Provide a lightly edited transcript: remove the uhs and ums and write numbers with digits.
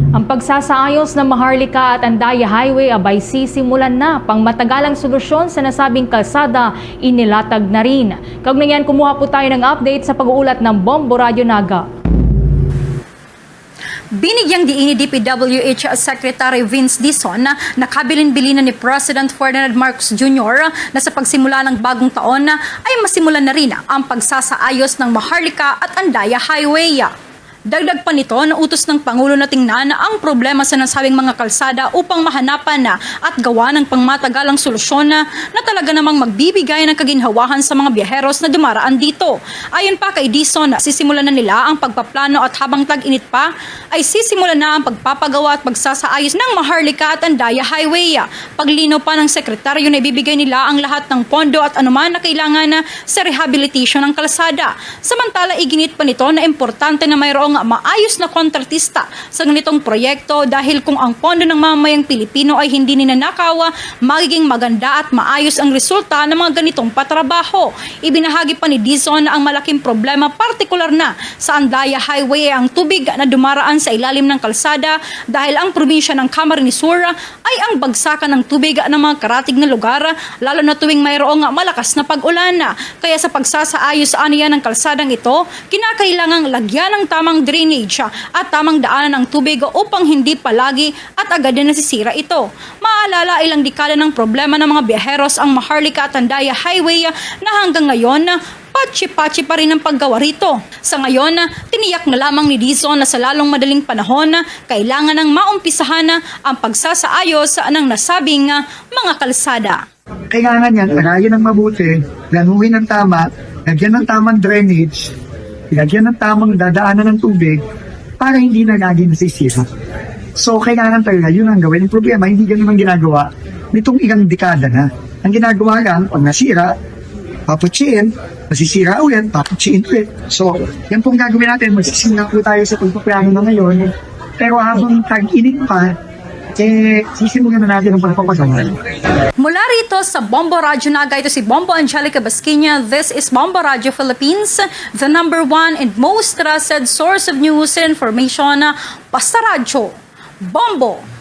Ang pagsasaayos ng Maharlika at Andaya Highway abay sisimulan na. Pangmatagalang solusyon sa nasabing kalsada, inilatag na rin. Kaugnayan, kumuha po tayo ng update sa pag-uulat ng Bombo Radio Naga. Binigyang diin ni DPWH Secretary Vince Dizon na nakabilin-bilinan ni President Ferdinand Marcos Jr. na sa pagsimula ng bagong taon ay masimulan na rin ang pagsasaayos ng Maharlika at Andaya Highway. Dagdag pa nito na utos ng Pangulo na tingnan ang problema sa nasabing mga kalsada upang mahanapan at gawa ng pangmatagalang solusyon na talaga namang magbibigay ng kaginhawahan sa mga biyaheros na dumaraan dito. Ayon pa kay Dizon, sisimulan na nila ang pagpaplano at habang tag-init pa ay sisimulan na ang pagpapagawa at pagsasaayos ng Maharlika at Andaya Highway. Paglinaw pa ng sekretaryo na ibibigay nila ang lahat ng pondo at anuman na kailangan sa rehabilitation ng kalsada. Samantala, iginit pa nito na importante na mayroong maayos na kontratista sa ganitong proyekto dahil kung ang pondo ng mamamayang Pilipino ay hindi ninanakaw, magiging maganda at maayos ang resulta ng mga ganitong patrabaho. Ibinahagi pa ni Dizon na ang malaking problema partikular na sa Andaya Highway ay ang tubig na dumaraan sa ilalim ng kalsada dahil ang probinsya ng Camarines Sur ay ang bagsakan ng tubig ng mga karatig na lugar lalo na tuwing mayroong malakas na pag-ulan. Kaya sa pagsasaayos ng kalsadang ito, kinakailangang lagyan ng tamang drainage at tamang daanan ng tubig upang hindi palagi at agad na nasisira ito. Maalala, ilang dekada ng problema ng mga biyaheros ang Maharlika at Andaya Highway na hanggang ngayon patsi-patsi pa rin ang paggawa rito. Sa ngayon, tiniyak na lamang ni Dizon na sa lalong madaling panahon kailangan ng maumpisahan ang pagsasaayos ng nasabing mga kalsada. Kailangan yan, lagayan ng mabuti, ganuhin ng tama, lagyan ng tamang drainage, lagyan ng tamang dadaanan ng tubig para hindi na lagi nasisira. So, kailangan talaga yun ang gawin. Yung problema, hindi ganun ang ginagawa nitong ilang dekada na. Ang ginagawa lang, pag nasira, paputsiin, masisira ulit, paputsiin ulit. So, yan pong gagawin natin. Magsisimula po tayo sa pagpaplano na ngayon. Pero habang tag-init pa, sisimulan na natin ang pagpapagawa. Mula rito sa Bombo Radio Naga, ito si Bombo Angelica Basquinia. This is Bombo Radio Philippines, the #1 and most trusted source of news and information. Basta Radyo, Bombo!